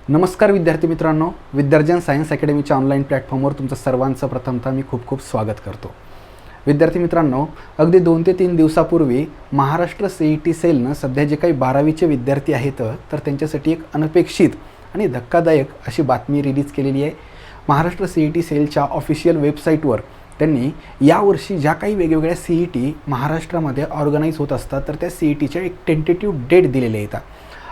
नमस्कार विद्यार्थी मित्रांनो, विद्यार्जन सायन्स अकॅडमीच्या ऑनलाईन प्लॅटफॉर्मवर तुमचं सर्वांचं प्रथमतः मी खूप खूप स्वागत करतो. विद्यार्थी मित्रांनो, अगदी 2 ते 3 दिवसापूर्वी महाराष्ट्र CET सेलनं सध्या जे काही 12वीचे विद्यार्थी आहेत तर त्यांच्यासाठी एक अनपेक्षित आणि धक्कादायक अशी बातमी रिलीज केलेली आहे. महाराष्ट्र CET सेलच्या ऑफिशियल वेबसाईटवर त्यांनी यावर्षी ज्या काही वेगवेगळ्या CET महाराष्ट्रामध्ये ऑर्गनाईज होत असतात तर त्या CETच्या एक टेंटेटिव्ह डेट दिलेले आहेत.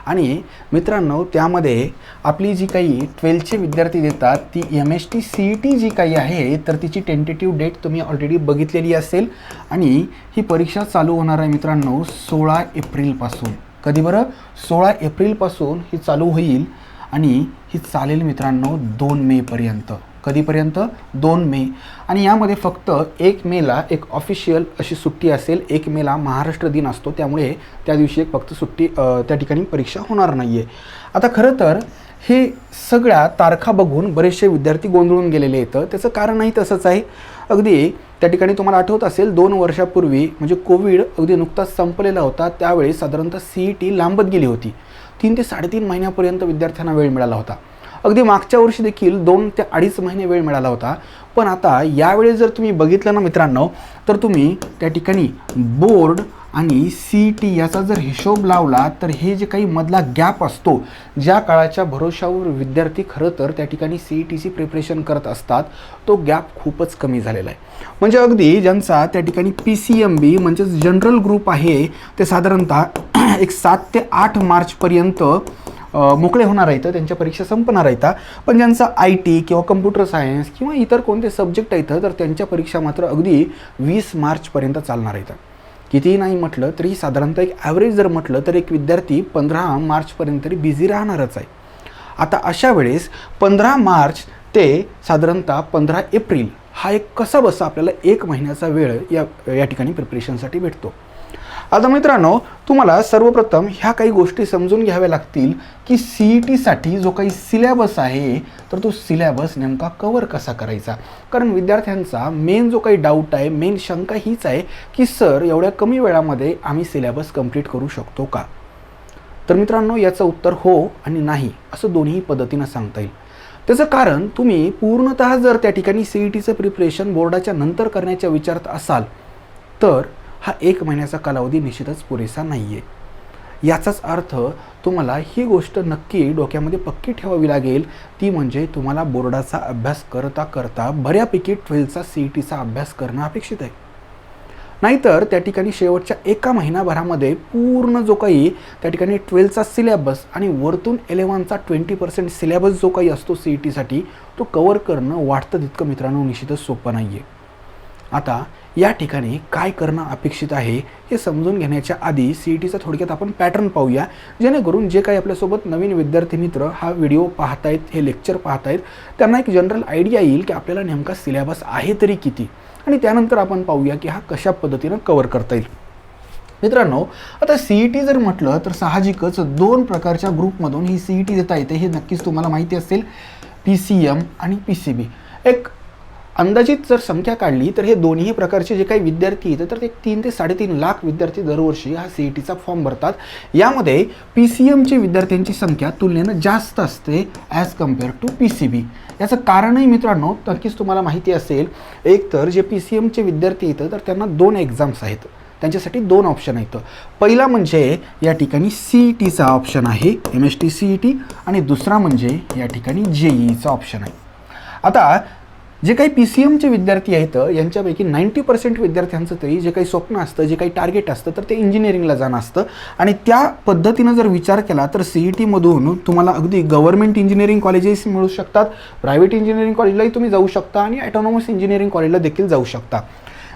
आणि मित्रांनो, त्यामध्ये आपली जी काही 12चे विद्यार्थी देतात ती MST CET जी काही आहे तर तिची टेंटेटिव्ह डेट तुम्ही ऑलरेडी बघितलेली असेल. आणि ही परीक्षा चालू होणार आहे मित्रांनो 16 एप्रिलपासून. कधी बरं? 16 एप्रिलपासून ही चालू होईल आणि ही चालेल मित्रांनो 2 मेपर्यंत. कधीपर्यंत? 2 मे. आणि यामध्ये फक्त 1 मेला एक ऑफिशियल अशी सुट्टी असेल. 1 मेला महाराष्ट्र दिन असतो, त्यामुळे त्या दिवशी एक फक्त सुट्टी त्या ठिकाणी परीक्षा होणार नाही आहे. आता खरं तर हे सगळ्या तारखा बघून बरेचसे विद्यार्थी गोंधळून गेलेले आहेत. त्याचं कारणही तसंच आहे. अगदी त्या ठिकाणी तुम्हाला आठवत असेल 2 वर्षापूर्वी म्हणजे कोविड अगदी नुकताच संपलेला होता, त्यावेळी साधारणतः CET लांबत गेली होती. 3 ते 3.5 महिन्यापर्यंत विद्यार्थ्यांना वेळ मिळाला होता. अगदी मागच्या वर्षी देखील 2 ते 2.5 महिने वेळ मिळाला होता. पण आता यावेळेस जर तुम्ही बघितलं ना मित्रांनो, तर तुम्ही त्या ठिकाणी बोर्ड आणि CET याचा जर हिशोब लावला तर हे जे काही मधला गॅप असतो, ज्या काळाच्या भरोशावर विद्यार्थी खरं तर त्या ठिकाणी CETची प्रिपरेशन करत असतात, तो गॅप खूपच कमी झालेला आहे. म्हणजे अगदी ज्यांचा त्या ठिकाणी PCMB म्हणजेच जनरल ग्रुप आहे ते साधारणतः एक 7 ते 8 मार्चपर्यंत मोकळे होणार आहेत, त्यांच्या परीक्षा संपणार आहेत. पण ज्यांचा IT किंवा कम्प्युटर सायन्स किंवा इतर कोणते सब्जेक्ट आहेत तर त्यांच्या परीक्षा मात्र अगदी 20 मार्चपर्यंत चालणार आहेत. कितीही नाही म्हटलं तरी साधारणतः एक ॲव्हरेज जर म्हटलं तर एक विद्यार्थी 15 मार्चपर्यंत तरी बिझी राहणारच आहे. आता अशा वेळेस 15 मार्च ते साधारणतः 15 एप्रिल हा एक कसा बसा आपल्याला 1 महिन्याचा वेळ या ठिकाणी प्रिपरेशनसाठी भेटतो. आता मित्रांनो, तुम्हाला सर्वप्रथम ह्या काही गोष्टी समजून घ्याव्या लागतील की CETसाठी जो काही सिलेबस आहे तर तो सिलेबस नेमका कव्हर कसा करायचा. कारण विद्यार्थ्यांचा मेन जो काही डाऊट आहे, मेन शंका हीच आहे की सर एवढ्या कमी वेळामध्ये आम्ही सिलेबस कंप्लीट करू शकतो का? तर मित्रांनो, याचं उत्तर हो आणि नाही असं दोन्ही पद्धतीनं सांगता येईल. त्याचं कारण तुम्ही पूर्णतः जर त्या ठिकाणी CETचं प्रिपरेशन बोर्डाच्या नंतर करण्याच्या विचारात असाल तर हा 1 महिन्याचा कालावधी निश्चितच पुरेसा नाही आहे. याचाच अर्थ तुम्हाला ही गोष्ट नक्की डोक्यामध्ये पक्की ठेवावी लागेल, ती म्हणजे तुम्हाला बोर्डाचा अभ्यास करता करता बऱ्यापैकी 12चा CETचा अभ्यास करणं अपेक्षित आहे. नाहीतर त्या ठिकाणी शेवटच्या 1 महिनाभरामध्ये पूर्ण जो काही त्या ठिकाणी 12चा सिलेबस आणि वरतून 11चा 20% सिलेबस जो काही असतो CETसाठी तो कव्हर करणं वाटतं तितकं मित्रांनो निश्चितच सोपं नाही आहे. आता या ठिकाणी काय करणं अपेक्षित आहे हे समजून घेण्याच्या आधी CETचा थोडक्यात आपण पॅटर्न पाहूया, जेणेकरून जे काही आपल्यासोबत नवीन विद्यार्थी मित्र हा व्हिडिओ पाहतायत, हे लेक्चर पाहतायत, त्यांना एक जनरल आयडिया येईल की आपल्याला नेमका सिलेबस आहे तरी किती, आणि त्यानंतर आपण पाहूया की हा कशा पद्धतीनं कव्हर करता येईल. मित्रांनो, आता CET जर म्हटलं तर साहजिकच 2 प्रकारच्या ग्रुपमधून ही CET देता येते, हे नक्कीच तुम्हाला माहिती असेल. PCM आणि PCB. एक अंदाजित जर संख्या काढली तर हे दोन्ही प्रकारचे जे काही विद्यार्थी आहेत तर ते 3 ते 3.5 लाख विद्यार्थी दरवर्षी हा CETचा फॉर्म भरतात. यामध्ये PCMची विद्यार्थ्यांची संख्या तुलनेनं जास्त असते ॲज कम्पेअर टू PCB. याचं कारणही मित्रांनो नक्कीच तुम्हाला माहिती असेल. एक तर जे PCMचे विद्यार्थी येतं तर त्यांना 2 एक्झाम्स आहेत, त्यांच्यासाठी 2 ऑप्शन आहेत. पहिला म्हणजे या ठिकाणी CETचा ऑप्शन आहे, MST CET, आणि दुसरा म्हणजे या ठिकाणी JEEचा ऑप्शन आहे. आता जे काही PCMचे विद्यार्थी आहेत यांच्यापैकी 90% विद्यार्थ्यांचं तरी जे काही स्वप्न असतं, जे काही टार्गेट असतं तर ते इंजिनिअरिंगला जाणं असतं. आणि त्या पद्धतीनं जर विचार केला तर CETमधून तुम्हाला अगदी गव्हर्नमेंट इंजिनिअरिंग कॉलेजेस मिळू शकतात, प्रायव्हेट इंजिनिअरिंग कॉलेजलाही तुम्ही जाऊ शकता आणि ॲटोनॉमस इंजिनिअरिंग कॉलेजला देखील जाऊ शकता.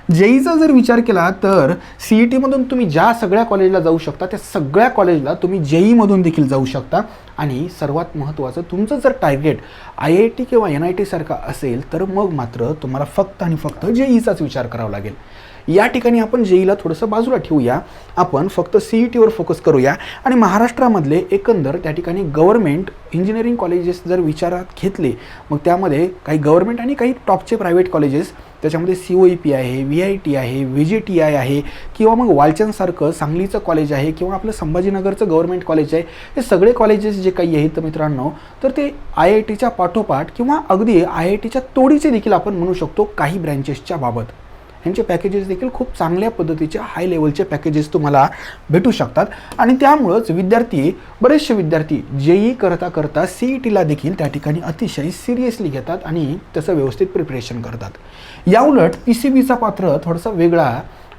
JEEचा जर विचार केला तर CETमधून तुम्ही ज्या सगळ्या कॉलेजला जाऊ शकता त्या सगळ्या कॉलेजला तुम्ही JEEमधून देखील जाऊ शकता. आणि सर्वात महत्त्वाचं, तुमचं जर टार्गेट IIT किंवा NIT सारखा असेल तर मग मात्र तुम्हाला फक्त आणि फक्त JEEचाच विचार करावा लागेल. या ठिकाणी आपण JEEला थोडंसं बाजूला ठेवूया, आपण फक्त CETवर फोकस करूया. आणि महाराष्ट्रामधले एकंदर त्या ठिकाणी गव्हर्नमेंट इंजिनिअरिंग कॉलेजेस जर विचारात घेतले, मग त्यामध्ये काही गव्हर्नमेंट आणि काही टॉपचे प्रायव्हेट कॉलेजेस त्याच्यामध्ये COEP आहे, VIT आहे, VGTI आहे, किंवा मग वालचंदसारखं सांगलीचं कॉलेज आहे, किंवा आपलं संभाजीनगरचं गव्हर्नमेंट कॉलेज आहे. हे सगळे कॉलेजेस जे काही आहेत मित्रांनो, तर ते IITच्या पाठोपाठ किंवा अगदी IITच्या तोडीचे देखील आपण म्हणू शकतो काही ब्रँचेसच्या बाबत. यांचे पॅकेजेस देखील खूप चांगल्या पद्धतीचे हाय लेवलचे पॅकेजेस तुम्हाला भेटू शकतात. आणि त्यामुळंच बरेचसे विद्यार्थी JEE करता CETला देखील त्या ठिकाणी अतिशय सिरियसली घेतात आणि त्याचं व्यवस्थित प्रिपरेशन करतात. याउलट PCBचा पात्र थोडासा वेगळा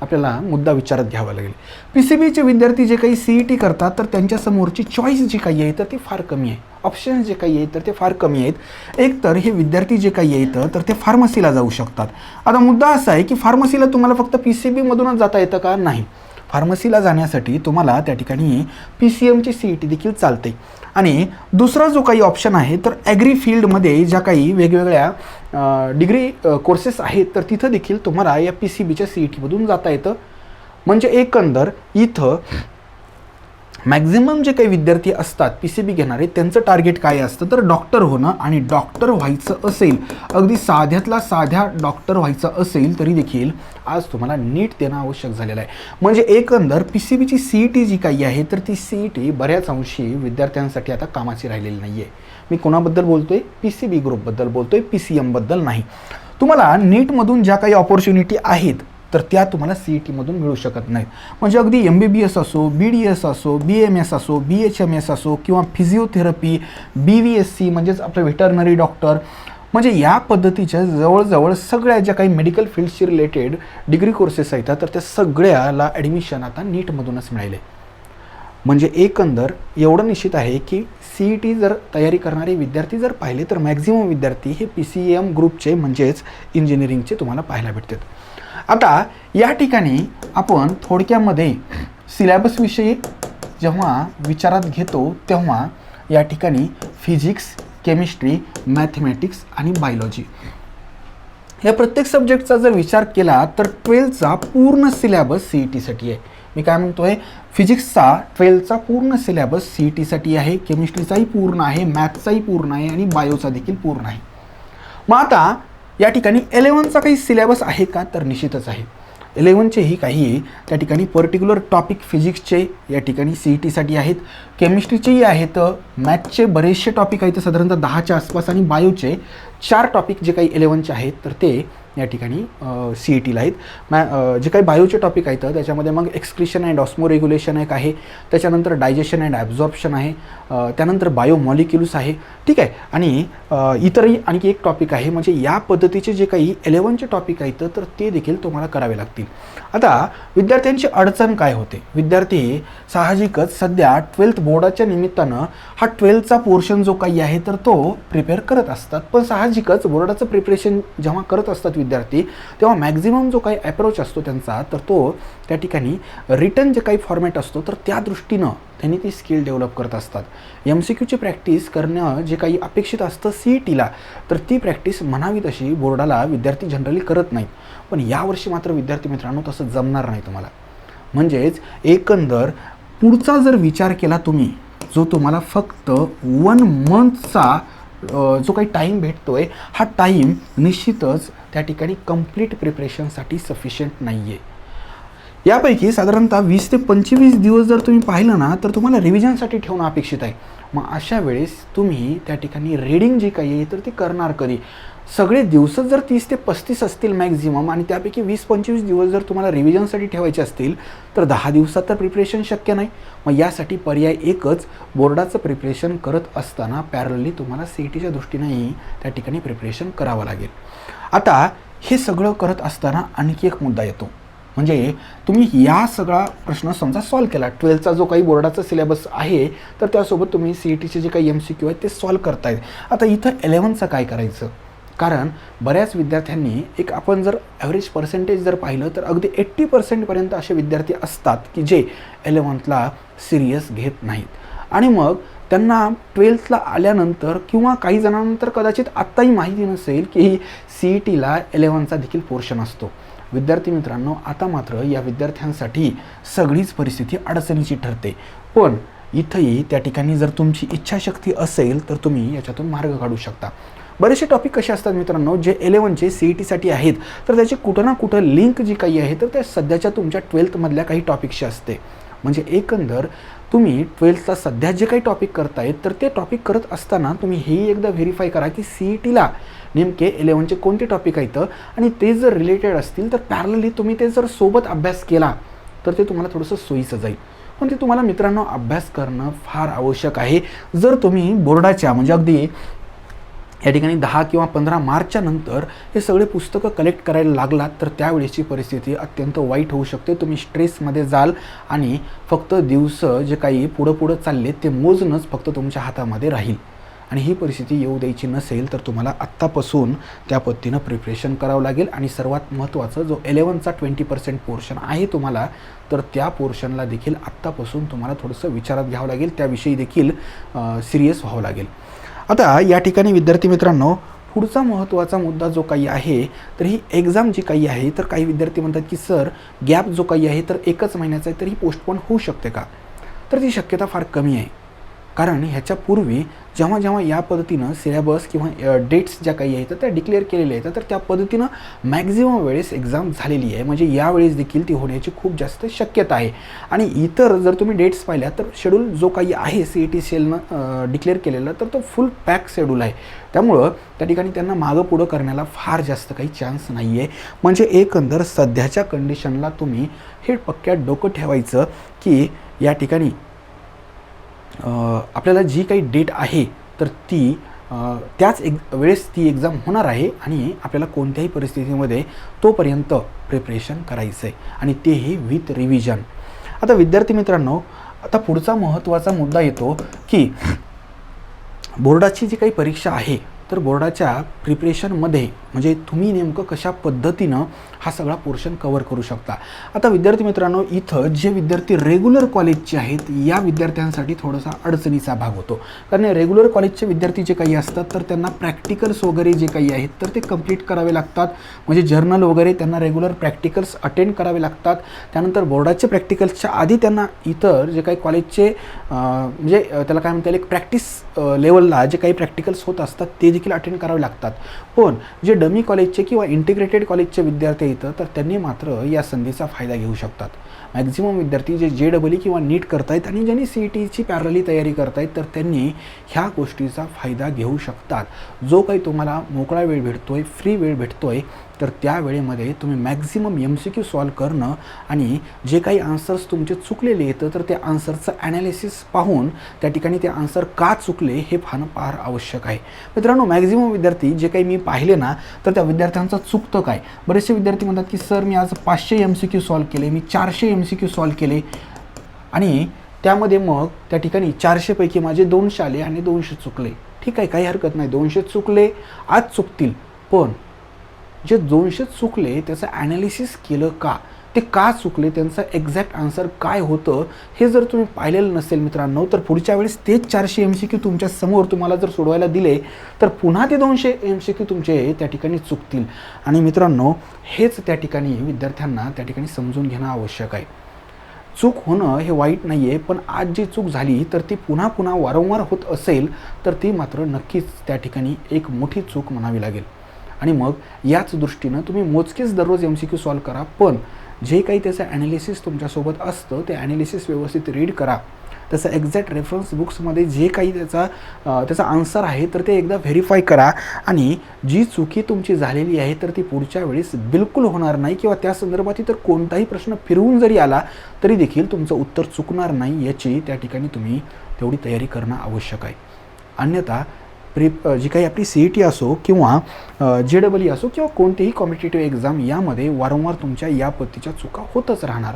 आपल्याला मुद्दा विचारात घ्यावा लागेल. PCBचे विद्यार्थी जे काही CET करतात तर त्यांच्यासमोरची चॉईस जी काही आहे तर ती फार कमी आहे. ऑप्शन्स जे काही आहेत तर ते फार कमी आहेत. एक तर हे विद्यार्थी जे काही येतं तर ते फार्मसीला जाऊ शकतात. आता मुद्दा असा आहे की फार्मसीला तुम्हाला फक्त PCBमधूनच जाता येतं का? नाही. फार्मसीला जाण्यासाठी तुम्हाला त्या ठिकाणी PCMची CET देखील चालते. आणि दुसरा जो काही ऑप्शन आहे तर ॲग्री फील्डमध्ये ज्या काही वेगवेगळ्या डिग्री कोर्सेस आहेत तर तिथं देखील तुम्हाला या PCBच्या CETमधून जाता येतं. म्हणजे एकंदर इथं मॅक्झिमम जे काही विद्यार्थी असतात PCB घेणारे त्यांचं टार्गेट काय असतं तर डॉक्टर होणं. आणि डॉक्टर व्हायचं असेल, अगदी साध्यातला साध्या डॉक्टर व्हायचं असेल तरी देखील आज तुम्हाला नीट देणं आवश्यक झालेलं आहे. म्हणजे एकंदर PCBची CET जी काही आहे तर ती CET बऱ्याच अंशी विद्यार्थ्यांसाठी आता कामाची राहिलेली नाही आहे. मी कोणाबद्दल बोलतोय? PCB ग्रुपबद्दल बोलतोय, PCMबद्दल नाही. तुम्हाला नीटमधून ज्या काही ऑपॉर्च्युनिटी आहेत तर त्या तुम्हाला CETमधून मिळू शकत नाहीत. म्हणजे अगदी MBBS असो, BDS असो, BMS असो, BHMS असो, किंवा फिजिओथेरपी, BVSC म्हणजेच आपलं व्हेटरनरी डॉक्टर, म्हणजे या पद्धतीच्या जवळजवळ सगळ्या ज्या काही मेडिकल फील्डशी रिलेटेड डिग्री कोर्सेस आहेत तर त्या सगळ्याला ॲडमिशन आता नीटमधूनच मिळाले. म्हणजे एकंदर एवढं निश्चित आहे की CET जर तयारी करणारे विद्यार्थी जर पाहिले तर मॅक्झिमम विद्यार्थी हे PCM ग्रुपचे म्हणजेच इंजिनिअरिंगचे तुम्हाला पाहायला भेटतात. आता या ठिकाणी आपण थोडक्यामध्ये सिलेबसविषयी जेव्हा विचारात घेतो तेव्हा या ठिकाणी फिजिक्स, केमिस्ट्री, मॅथमॅटिक्स आणि बायोलॉजी या प्रत्येक सब्जेक्टचा जर विचार केला तर 12चा पूर्ण सिलेबस CETसाठी आहे. मी काय म्हणतोय, फिजिक्सचा 12चा पूर्ण सिलेबस CETसाठी आहे, केमिस्ट्रीचाही पूर्ण आहे, मॅथ्सचाही पूर्ण आहे आणि बायोचा देखील पूर्ण आहे. मग आता या ठिकाणी 11चा काही सिलेबस आहे का तर निश्चितच आहे. 11चेही काही त्या ठिकाणी पर्टिक्युलर टॉपिक फिजिक्सचे या ठिकाणी CETसाठी आहेत, केमिस्ट्रीचेही आहेत, मॅथ्सचे बरेचसे टॉपिक आहेत साधारणतः 10च्या आसपास, आणि बायोचे 4 टॉपिक जे काही 11चे आहेत तर ते या ठिकाणी CETला आहेत. जे काही बायोचे टॉपिक आहेत त्याच्यामध्ये मग एक्सक्रिशन अँड ऑस्मो रेग्युलेशन एक आहे, त्याच्यानंतर डायजेशन अँड ॲब्झॉर्प्शन आहे, त्यानंतर बायोमॉलिक्युल्स आहे, ठीक आहे, आणि इतरही आणखी एक टॉपिक आहे. म्हणजे या पद्धतीचे जे काही 11चे टॉपिक आहेत तर ते देखील तुम्हाला करावे लागतील. आता विद्यार्थ्यांची अडचण काय होते? विद्यार्थी साहजिकच सध्या 12th बोर्डाच्या निमित्तानं हा 12चा पोर्शन जो काही आहे तर तो प्रिपेअर करत असतात. पण साहजिकच बोर्डाचं प्रिपरेशन जेव्हा करत असतात विद्यार्थी तेव्हा मॅक्झिमम जो काही अप्रोच असतो त्यांचा तर तो त्या ठिकाणी रिटर्न जे काही फॉर्मॅट असतो तर त्या दृष्टीनं त्यांनी ती स्किल डेव्हलप करत असतात. MCQची प्रॅक्टिस करणं जे काही अपेक्षित असतं CETला तर ती प्रॅक्टिस म्हणावी तशी बोर्डाला विद्यार्थी जनरली करत नाहीत. पण यावर्षी मात्र विद्यार्थी मित्रांनो तसं जमणार नाही तुम्हाला. म्हणजेच एकंदर पुढचा जर विचार केला तुम्ही, जो तुम्हाला फक्त 1 मंथचा जो काही टाईम भेटतोय हा टाईम निश्चितच त्या ठिकाणी कंप्लीट प्रिपरेशनसाठी सफिशियंट नाही आहे. यापैकी साधारणतः 20 ते 25 दिवस जर तुम्ही पाहिलं ना तर तुम्हाला रिव्हिजनसाठी ठेवणं अपेक्षित आहे. मग अशा वेळेस तुम्ही त्या ठिकाणी रीडिंग जी काही आहे तर ती करणार कधी? सगळे दिवस जर 30 ते 35 असतील मॅक्झिमम आणि त्यापैकी 20-25 दिवस जर तुम्हाला रिव्हिजनसाठी ठेवायचे असतील तर 10 दिवसात तर प्रिपरेशन शक्य नाही. मग यासाठी पर्याय एकच, बोर्डाचं प्रिपरेशन करत असताना पॅरलली तुम्हाला CETच्या दृष्टीनेही त्या ठिकाणी प्रिपरेशन करावं लागेल. आता हे सगळं करत असताना आणखी एक मुद्दा येतो, म्हणजे तुम्ही या सगळा प्रश्न समजा सॉल्व केला, 12चा जो काही बोर्डाचा सिलेबस आहे तर त्यासोबत तुम्ही CETचे जे काही MCQ आहेत ते सॉल्व करतायत. आता इथं 11चं काय करायचं? कारण बऱ्याच विद्यार्थ्यांनी एक आपण जर ॲव्हरेज पर्सेंटेज जर पाहिलं तर अगदी 80% असे विद्यार्थी असतात की जे 11thला सिरियस घेत नाहीत. आणि मग त्यांना 12thला आल्यानंतर किंवा काही जणांनंतर कदाचित आत्ताही माहिती नसेल की CETला 11चा देखील पोर्शन असतो. विद्यार्थी मित्रांनो, आता मात्र या विद्यार्थ्यांसाठी सगळीच परिस्थिती अडचणीची ठरते. पण इथंही त्या ठिकाणी जर तुमची इच्छाशक्ती असेल तर तुम्ही याच्यातून मार्ग काढू शकता. बरेचसे टॉपिक कसे असतात मित्रांनो, जे 11चे CETसाठी आहेत तर त्याची कुठं ना कुठं लिंक जी काही आहे तर त्या सध्याच्या तुमच्या 12थमधल्या काही टॉपिकशी असते. म्हणजे एकंदर तुम्ही 12थला सध्या जे काही टॉपिक करतायत तर ते टॉपिक करत असताना तुम्ही हेही एकदा व्हेरीफाय करा की CETला नेमके 11चे कोणते टॉपिक आहेत आणि ते जर रिलेटेड असतील तर पॅरलली तुम्ही ते जर सोबत अभ्यास केला तर ते तुम्हाला थोडंसं सोयीचं जाईल. पण ते तुम्हाला मित्रांनो अभ्यास करणं फार आवश्यक आहे. जर तुम्ही बोर्डाच्या म्हणजे अगदी या ठिकाणी 10 किंवा 15 मार्चच्या नंतर हे सगळे पुस्तकं कलेक्ट करायला लागलात तर त्यावेळेची परिस्थिती अत्यंत वाईट होऊ शकते. तुम्ही स्ट्रेसमध्ये जाल आणि फक्त दिवस जे काही पुढं चालले ते मोजणंच फक्त तुमच्या हातामध्ये राहील. आणि ही परिस्थिती येऊ द्यायची नसेल तर तुम्हाला आत्तापासून त्या पद्धतीनं प्रिपरेशन करावं लागेल. आणि सर्वात महत्त्वाचं जो 11चा 20% पोर्शन आहे तुम्हाला तर त्या पोर्शनला देखील आत्तापासून तुम्हाला थोडंसं विचारात घ्यावं लागेल, त्याविषयी देखील सिरियस व्हावं लागेल. आता या ठिकाणी विद्यार्थी मित्रांनो पुढचा महत्त्वाचा मुद्दा जो काही आहे तर ही एक्झाम जी काही आहे तर काही विद्यार्थी म्हणतात की सर गॅप जो काही आहे तर 1 महिन्याचा आहे तर ही पोस्टपोन होऊ शकते का? तर ती शक्यता फार कमी आहे. कारण ह्याच्यापूर्वी जेव्हा या पद्धतीनं सिलेबस किंवा डेट्स ज्या काही आहेत त्या डिक्लेअर केलेल्या आहेत तर त्या पद्धतीनं मॅक्झिमम वेळेस एक्झाम झालेली आहे. म्हणजे यावेळेस देखील ती होण्याची खूप जास्त शक्यता आहे. आणि इतर जर तुम्ही डेट्स पाहिल्या तर शेड्यूल जो काही आहे CET सेलनं डिक्लेअर केलेला तर तो फुल पॅक शेड्यूल आहे. त्यामुळं त्या ठिकाणी त्यांना मागं पुढं करण्याला फार जास्त काही चान्स नाही आहे. म्हणजे एकंदर सध्याच्या कंडिशनला तुम्ही हे पक्क्यात डोकं ठेवायचं की या ठिकाणी आपल्याला जी काही डेट आहे तर ती त्याच वेळेस ती एक्झाम होणार आहे आणि आपल्याला कोणत्याही परिस्थितीमध्ये तोपर्यंत प्रिपरेशन करायचं आहे आणि तेही विथ रिव्हिजन. आता विद्यार्थी मित्रांनो आता पुढचा महत्त्वाचा मुद्दा येतो की बोर्डाची जी काही परीक्षा आहे तर बोर्डाच्या प्रिपरेशनमध्ये म्हणजे तुम्ही नेमकं कशा पद्धतीनं हा सगळा पोर्शन कव्हर करू शकता. आता विद्यार्थी मित्रांनो इथं जे विद्यार्थी रेग्युलर कॉलेजचे आहेत या विद्यार्थ्यांसाठी थोडासा अडचणीचा भाग होतो. कारण रेग्युलर कॉलेजचे विद्यार्थी जे काही असतात तर त्यांना प्रॅक्टिकल्स वगैरे जे काही आहेत तर ते कंप्लीट करावे लागतात. म्हणजे जर्नल वगैरे त्यांना रेग्युलर प्रॅक्टिकल्स अटेंड करावे लागतात. त्यानंतर बोर्डाचे प्रॅक्टिकल्सच्या आधी त्यांना इतर जे काही कॉलेजचे म्हणजे त्याला काय म्हणता येईल एक प्रॅक्टिस लेवलला जे काही प्रॅक्टिकल्स होत असतात ते देखील अटेंड करावे लागतात. पण जे डमी कॉलेजचे किंवा इंटिग्रेटेड कॉलेजचे विद्यार्थी येतं तर त्यांनी मात्र या संधीचा फायदा घेऊ शकतात. मॅक्झिमम विद्यार्थी जे JEE किंवा नीट करतायत आणि ज्यांनी CETची पॅरलली तयारी करतायत तर त्यांनी ह्या गोष्टीचा फायदा घेऊ शकतात. जो काही तुम्हाला मोकळा वेळ भेटतोय फ्री वेळ भेटतोय तर त्या वेळेमध्ये तुम्ही मॅक्झिमम MCQ सॉल्व करणं आणि जे काही आन्सर्स तुमचे चुकलेले येतं तर त्या आन्सरचं ॲनालिसिस पाहून त्या ठिकाणी ते आन्सर का चुकले हे पाहणं फार आवश्यक आहे. मित्रांनो मॅक्झिमम विद्यार्थी जे काही मी पाहिले ना तर त्या विद्यार्थ्यांचं चुकतं काय. बरेचसे विद्यार्थी म्हणतात की सर मी आज 500 MCQ सॉल्व केले, मी 400 MCQ सॉल्व केले आणि त्यामध्ये मग त्या ठिकाणी 400 पैकी माझे 200 आले आणि 200 चुकले. ठीक आहे, काही हरकत नाही, 200 चुकले आज चुकतील. पण जे 200 चुकले त्याचं ॲनालिसिस केलं का, ते का चुकले, त्यांचं एक्झॅक्ट आन्सर काय होतं हे जर तुम्ही पाहिलेलं नसेल मित्रांनो तर पुढच्या वेळेस तेच 400 MCQ तुमच्या समोर तुम्हाला जर सोडवायला दिले तर पुन्हा ते 200 MCQ तुमचे त्या ठिकाणी चुकतील. आणि मित्रांनो हेच त्या ठिकाणी विद्यार्थ्यांना त्या ठिकाणी समजून घेणं आवश्यक आहे. चूक होणं हे वाईट नाही आहे, पण आज जी चूक झाली तर ती पुन्हा वारंवार होत असेल तर ती मात्र नक्कीच त्या ठिकाणी एक मोठी चूक म्हणावी लागेल. आणि मग याच दृष्टीनं तुम्ही मोजकेच दररोज MCQ सॉल्व करा, पण जे काही त्याचं ॲनालिसिस तुमच्यासोबत असतं ते ॲनालिसिस व्यवस्थित रीड करा. त्याचं एक्झॅक्ट रेफरन्स बुक्समध्ये जे काही त्याचा आन्सर आहे तर ते एकदा व्हेरीफाय करा. आणि जी चुकी तुमची झालेली आहे तर ती पुढच्या वेळेस बिलकुल होणार नाही किंवा त्या संदर्भात इतर कोणताही प्रश्न फिरवून जरी आला तरी देखील तुमचं उत्तर चुकणार नाही याची त्या ठिकाणी तुम्ही तेवढी तयारी करणं आवश्यक आहे. अन्यथा जी काही आपली CET असो किंवा JEE असो किंवा कोणतीही कॉम्पिटिटिव्ह एक्झाम यामध्ये वारंवार तुमच्या या पद्धतीच्या चुका होतच राहणार.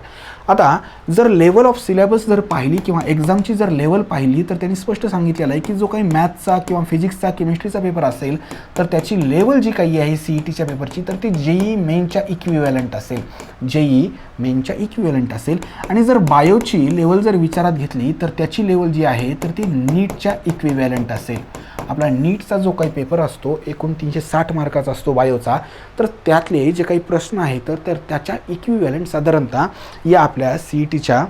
आता जर लेवल ऑफ सिलेबस जर पाहिली किंवा एक्झामची जर लेवल पाहिली तर त्यांनी स्पष्ट सांगितलेलं आहे की जो काही मॅथ्सचा किंवा फिजिक्सचा केमिस्ट्रीचा पेपर असेल तर त्याची लेवल जी काही आहे CETच्या पेपरची तर ती JEE मेनच्या इक्विव्हॅलंट असेल, JEE मेनच्या इक्विव्हॅलंट असेल. आणि जर बायोची लेवल जर विचारात घेतली तर त्याची लेवल जी आहे तर ती नीटच्या इक्विव्हॅलंट असेल. आपला नीटचा जो काही पेपर असतो एकूण 360 मार्काचा असतो बायोचा, तर त्यातले जे काही प्रश्न आहेत तर त्याच्या इक्विव्हॅलंट साधारणतः या आपल्या CETच्या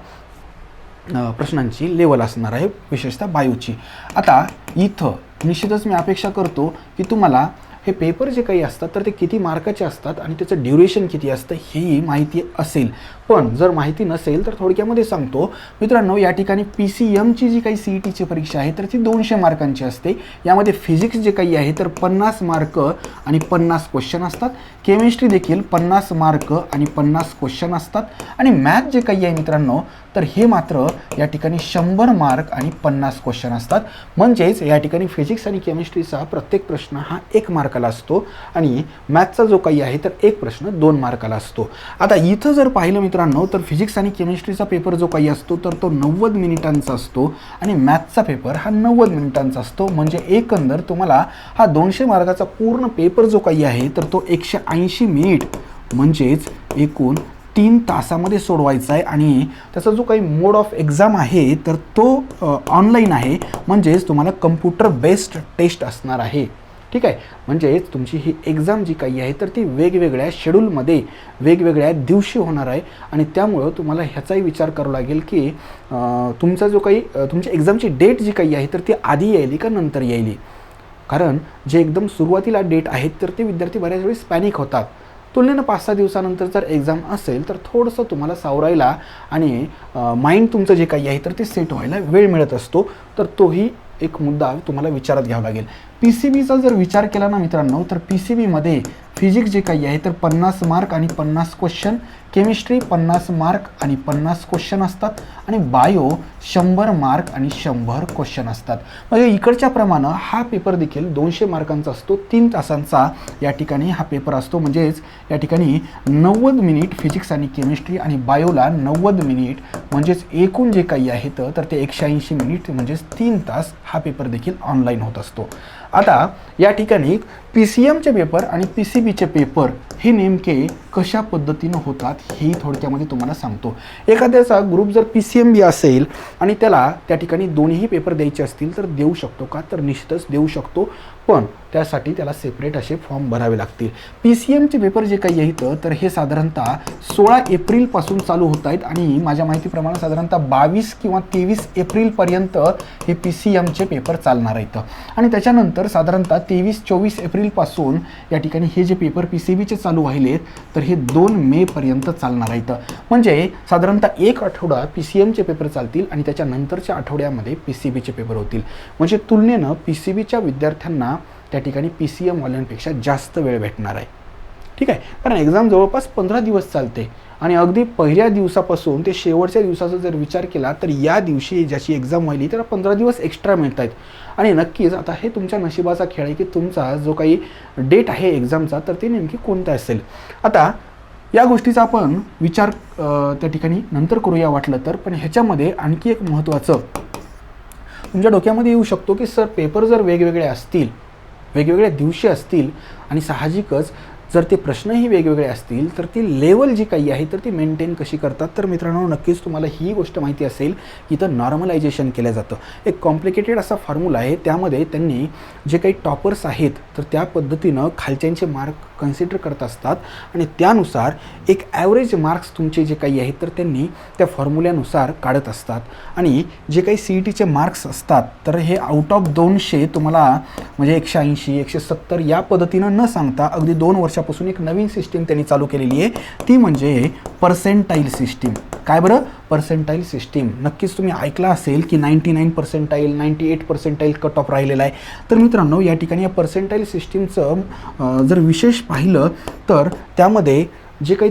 प्रश्नांची लेवल असणार आहे, विशेषतः बायोची. आता इथं निश्चितच मी अपेक्षा करतो की तुम्हाला हे पेपर जे काही असतात तर ते किती मार्काचे असतात आणि त्याचं ड्युरेशन किती असतं ही माहिती असेल. पण जर माहिती नसेल तर थोडक्यामध्ये सांगतो मित्रांनो, या ठिकाणी PCMची जी काही CETची परीक्षा आहे तर ती 200 मार्कांची असते. यामध्ये फिजिक्स जे काही आहे तर 50 मार्क आणि 50 क्वेश्चन असतात. केमिस्ट्री देखील 50 मार्क आणि 50 क्वेश्चन असतात. आणि मॅथ जे काही आहे मित्रांनो तर हे मात्र या ठिकाणी 100 मार्क आणि 50 क्वेश्चन असतात. म्हणजेच या ठिकाणी फिजिक्स आणि केमिस्ट्रीचा प्रत्येक प्रश्न हा 1 मार्काला असतो आणि मॅथचा जो काही आहे तर एक प्रश्न 2 मार्काला असतो. आता इथं जर पाहिलं मित्रांनो तर फिजिक्स आणि केमिस्ट्रीचा पेपर जो काही असतो तर तो 90 मिनिटांचा असतो आणि मॅथचा पेपर हा 90 मिनिटांचा असतो. म्हणजे एकंदर तुम्हाला हा 200 मार्काचा पूर्ण पेपर जो काही आहे तर तो 180 मिनिट म्हणजेच एकूण 3 तासामध्ये सोडवायचा आहे. आणि त्याचा जो काही मोड ऑफ एक्झाम आहे तर तो ऑनलाईन आहे. म्हणजेच तुम्हाला कम्प्युटर बेस्ड टेस्ट असणार आहे. ठीक आहे, म्हणजेच तुमची ही एक्झाम जी काही आहे तर ती वेगवेगळ्या शेड्यूलमध्ये वेगवेगळ्या दिवशी होणार आहे. आणि त्यामुळं तुम्हाला ह्याचाही विचार करावा लागेल की तुमचा जो काही तुमच्या एक्झामची डेट जी काही आहे तर ती आधी येईल का नंतर येईल. कारण जे एकदम सुरुवातीला डेट आहेत तर ते विद्यार्थी बऱ्याच वेळेस पॅनिक होतात. तुलनेनं 5-6 दिवसानंतर जर एक्झाम असेल तर थोडंसं तुम्हाला सावरायला आणि माइंड तुमचं जे काही आहे तर ते सेट व्हायला वेळ मिळत असतो. तर तोही एक मुद्दा तुम्हाला विचारात घ्यावा लागेल. PCBचा जर विचार केला ना मित्रांनो तर PCBमध्ये फिजिक्स जे काही आहे तर 50 मार्क आणि 50 क्वेश्चन, केमिस्ट्री 50 मार्क आणि 50 क्वेश्चन असतात आणि बायो 100 मार्क आणि 100 क्वेश्चन असतात. म्हणजे इकडच्या प्रमाणे हा पेपर देखील 200 मार्कांचा असतो. 3 तासांचा या ठिकाणी हा पेपर असतो. म्हणजेच या ठिकाणी 90 मिनिट फिजिक्स आणि केमिस्ट्री आणि बायोला 90 मिनिट म्हणजेच एकूण जे काही आहे तर ते 180 मिनिट म्हणजेच 3 तास हा पेपर देखील ऑनलाईन होत असतो. आता या ठिकाणी PCMचे पेपर आणि PCBचे पेपर हे नेमके कशा पद्धतीनं होतात हेही थोडक्यामध्ये तुम्हाला सांगतो. एखाद्याचा ग्रुप जर PCMB असेल आणि त्याला त्या ठिकाणी दोन्ही पेपर द्यायचे असतील तर देऊ शकतो का, तर निश्चितच देऊ शकतो. पण त्यासाठी त्याला सेपरेट असे फॉर्म भरावे लागतील. PCMचे पेपर जे काही आहेत तर हे साधारणतः 16 एप्रिलपासून चालू होत आहेत आणि माझ्या माहितीप्रमाणे साधारणतः 22 किंवा 23 एप्रिलपर्यंत हे PCMचे पेपर चालणार आहेत. आणि त्याच्यानंतर साधारणतः 23-24 एप्रिलपासून या ठिकाणी हे जे पेपर PCBचे चालू व्हायलेत तर हे 2 मेपर्यंत चालणार आहेत. म्हणजे साधारणतः 1 आठवडा PCMचे पेपर चालतील आणि त्याच्यानंतरच्या आठवड्यामध्ये PCBचे पेपर होतील. म्हणजे तुलनेनं PCBच्या विद्यार्थ्यांना त्या ठिकाणी PCMवाल्यांपेक्षा जास्त वेळ भेटणार आहे. ठीक आहे, कारण एक्झाम जवळपास 15 दिवस चालते आणि अगदी पहिल्या दिवसापासून ते शेवटच्या दिवसाचा जर विचार केला तर या दिवशी ज्याची एक्झाम व्हायली त्याला 15 दिवस एक्स्ट्रा मिळत आहेत. आणि नक्कीच आता हे तुमच्या नशिबाचा खेळ आहे की तुमचा जो काही डेट आहे एक्झामचा तर ते नेमकी कोणता असेल. आता या गोष्टीचा आपण विचार त्या ठिकाणी नंतर करूया वाटलं तर. पण ह्याच्यामध्ये आणखी एक महत्त्वाचं तुमच्या डोक्यामध्ये येऊ शकतो की सर पेपर जर वेगवेगळे असतील, वेगवेगळ्या दिवशी असतील आणि साहजिकच जर ते प्रश्नही वेगवेगळे असतील तर ती लेवल जी काही आहे तर ती मेंटेन कशी करतात. तर मित्रांनो नक्कीच तुम्हाला ही गोष्ट माहिती असेल की इथं नॉर्मलायझेशन केलं जातं. एक कॉम्प्लिकेटेड असा फॉर्म्युला आहे. त्यामध्ये त्यांनी जे काही टॉपर्स आहेत तर त्या पद्धतीनं खालच्यांचे मार्क कन्सिडर करत असतात आणि त्यानुसार एक ॲव्हरेज मार्क्स तुमचे जे काही आहेत तर त्यांनी त्या फॉर्म्युल्यानुसार काढत असतात. आणि जे काही CETचे मार्क्स असतात तर हे आउट ऑफ 200 तुम्हाला म्हणजे 180, 170 या पद्धतीनं न सांगता अगदी 2 वर्षापासून एक नवीन सिस्टीम त्यांनी चालू केलेली आहे. ती म्हणजे पर्सेंटाईल सिस्टीम. काय बरं, पर्सेंटाईल सिस्टीम. नक्कीच तुम्ही ऐकलं असेल की 99 पर्सेंटाईल, 98 पर्सेंटाईल कट ऑफ राहिलेला आहे. तर मित्रांनो या ठिकाणी या पर्सेंटाईल सिस्टीमचं जर विशेष पाहिलं तर त्यामध्ये जे काही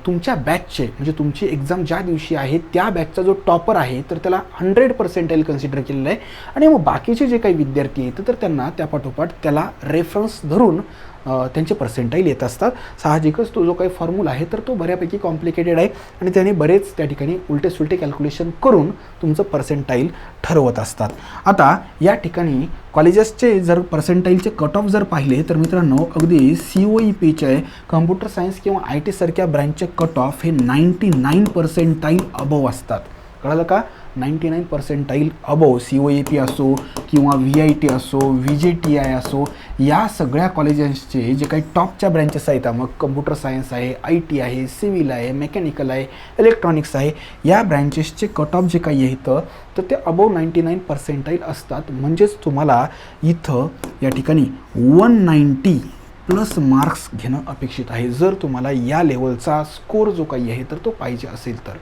तुमच्या बॅचचे म्हणजे तुमची एक्झाम ज्या दिवशी आहे त्या बॅचचा जो टॉपर आहे तर त्याला 100 पर्सेंटाईल कन्सिडर केलेलं आहे. आणि मग बाकीचे जे काही विद्यार्थी आहेत तर त्यांना त्यापाठोपाठ त्याला रेफरन्स धरून त्यांचे पर्सेंटाईल येत असतात. साहजिकच तो जो काही फॉर्म्युला आहे तर तो बऱ्यापैकी कॉम्प्लिकेटेड आहे आणि त्याने बरेच त्या ठिकाणी उलटे सुलटे कॅल्क्युलेशन करून तुमचं पर्सेंटाईल ठरवत असतात. आता या ठिकाणी कॉलेजेसचे जर पर्सेंटाईलचे कट ऑफ जर पाहिले तर मित्रांनो अगदी COEPचे कम्प्युटर सायन्स किंवा IT सारख्या ब्रँचचे कट ऑफ हे 99 पर्सेंटाईल अबव असतात. कळालं का, 99% अबोव COAP असो किंवा VIT असो, VJTI असो, या सगळ्या कॉलेजेसचे जे काही टॉपच्या ब्रँचेस आहेत, मग कम्प्युटर सायन्स आहे, IT आहे, सिव्हिल आहे, मेकॅनिकल आहे, इलेक्ट्रॉनिक्स आहे, या ब्रँचेसचे कट ऑफ जे काही आहे तर ते अबोव 99% असतात. म्हणजेच तुम्हाला इथं या ठिकाणी 190 प्लस मार्क्स घेणं अपेक्षित आहे जर तुम्हाला या लेवलचा स्कोर जो काही आहे तर तो पाहिजे असेल तर.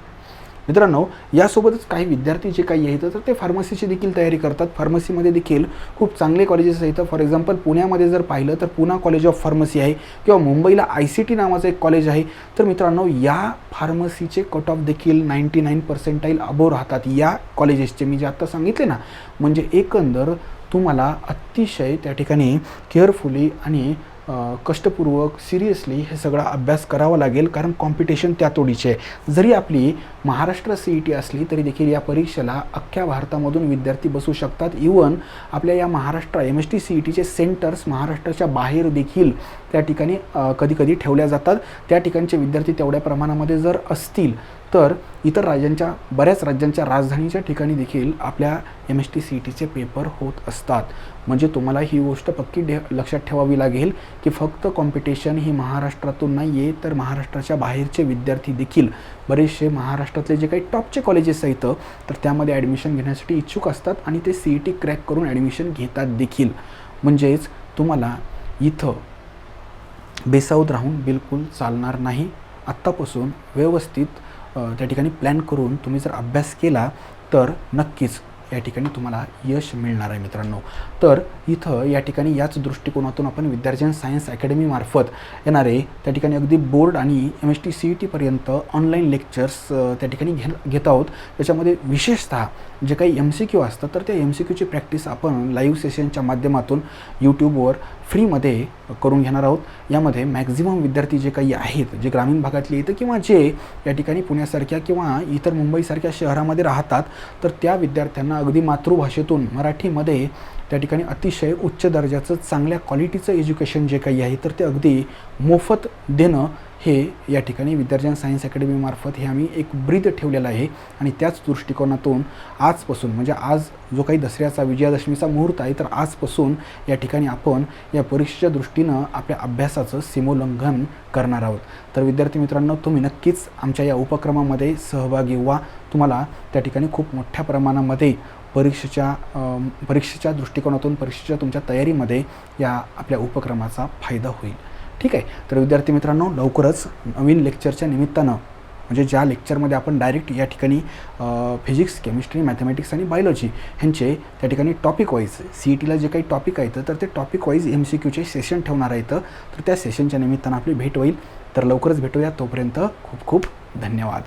मित्रांनो, यासोबतच काही विद्यार्थी जे काही आहेत तर ते फार्मसीची देखील तयारी करतात. फार्मसीमध्ये देखील खूप चांगले कॉलेजेस आहेत. फॉर एक्झाम्पल पुण्यामध्ये जर पाहिलं तर पुणा कॉलेज ऑफ फार्मसी आहे किंवा मुंबईला ICT नावाचं एक कॉलेज आहे. तर मित्रांनो, या फार्मसीचे कट ऑफ देखील 99% अबोव राहतात या कॉलेजेसचे, मी जे आत्ता सांगितले ना. म्हणजे एकंदर तुम्हाला अतिशय त्या ठिकाणी केअरफुली आणि कष्टपूर्वक सिरियसली हे सगळा अभ्यास करावा लागेल, कारण कॉम्पिटिशन त्या तोडीचे आहे. जरी आपली महाराष्ट्र CET असली तरी देखील या परीक्षेला अख्ख्या भारतामधून विद्यार्थी बसू शकतात. इवन आपल्या या महाराष्ट्र MST CETचे सेंटर्स महाराष्ट्राच्या बाहेर देखील त्या ठिकाणी कधी ठेवल्या जातात. त्या ठिकाणचे विद्यार्थी तेवढ्या प्रमाणामध्ये जर असतील तर इतर राज्यांच्या, बऱ्याच राज्यांच्या राजधानीच्या ठिकाणी देखील आपल्या MST CETचे पेपर होत असतात. म्हणजे तुम्हाला ही गोष्ट पक्की लक्षात ठेवावी लागेल की फक्त कॉम्पिटिशन ही महाराष्ट्रातून नाही आहे, तर महाराष्ट्राच्या बाहेरचे विद्यार्थी देखील बरेचसे महाराष्ट्रातले जे काही टॉपचे कॉलेजेस आहेत तर त्यामध्ये ॲडमिशन घेण्यासाठी इच्छुक असतात आणि ते CET क्रॅक करून ॲडमिशन घेतात देखील. म्हणजेच तुम्हाला इथं बेसावध राहून बिलकुल चालणार नाही. आत्तापासून व्यवस्थित त्या ठिकाणी प्लॅन करून तुम्ही जर अभ्यास केला तर नक्कीच या ठिकाणी तुम्हाला यश मिळणार आहे मित्रांनो. तर इथं या ठिकाणी याच दृष्टिकोनातून आपण विद्यार्जन सायन्स अकॅडमीमार्फत येणारे त्या ठिकाणी अगदी बोर्ड आणि MST CETपर्यंत ऑनलाईन लेक्चर्स त्या ठिकाणी घेत आहोत. त्याच्यामध्ये विशेषतः जे काही MCQ असतं तर त्या MCQची प्रॅक्टिस आपण लाईव्ह सेशनच्या माध्यमातून यूट्यूबवर फ्रीमध्ये करून घेणार आहोत. यामध्ये मॅक्झिमम विद्यार्थी जे काही आहेत, जे ग्रामीण भागातले येतं किंवा जे या ठिकाणी पुण्यासारख्या किंवा इतर मुंबईसारख्या शहरामध्ये राहतात, तर त्या विद्यार्थ्यांना अगदी मातृभाषेतून मराठीमध्ये त्या ठिकाणी अतिशय उच्च दर्जाचं चांगल्या क्वालिटीचं एज्युकेशन जे काही आहे तर ते अगदी मोफत देणं हे या ठिकाणी विद्यार्जन सायन्स अकॅडमीमार्फत हे आम्ही एक ब्रीद ठेवलेलं आहे. आणि त्याच दृष्टिकोनातून आजपासून, म्हणजे आज जो काही दसऱ्याचा विजयादशमीचा मुहूर्त आहे तर आजपासून या ठिकाणी आपण या परीक्षेच्या दृष्टीनं आपल्या अभ्यासाचं सीमोल्लंघन करणार आहोत. तर विद्यार्थी मित्रांनो, तुम्ही नक्कीच आमच्या या उपक्रमामध्ये सहभागी व्हा. तुम्हाला त्या ठिकाणी खूप मोठ्या प्रमाणामध्ये परीक्षेच्या दृष्टिकोनातून, परीक्षेच्या तुमच्या तयारीमध्ये या आपल्या उपक्रमाचा फायदा होईल. ठीक आहे. तर विद्यार्थी मित्रांनो, लवकरच नवीन लेक्चरच्या निमित्तानं, म्हणजे ज्या लेक्चरमध्ये आपण डायरेक्ट या ठिकाणी फिजिक्स, केमिस्ट्री, मॅथमॅटिक्स आणि बायोलॉजी ह्यांचे त्या ठिकाणी टॉपिक वाईज CETला जे काही टॉपिक आहेत तर ते टॉपिक वाईज MCQचे सेशन ठेवणार आहेत. तर त्या सेशनच्या निमित्तानं आपली भेट होईल. तर लवकरच भेटूया. तोपर्यंत खूप खूप धन्यवाद.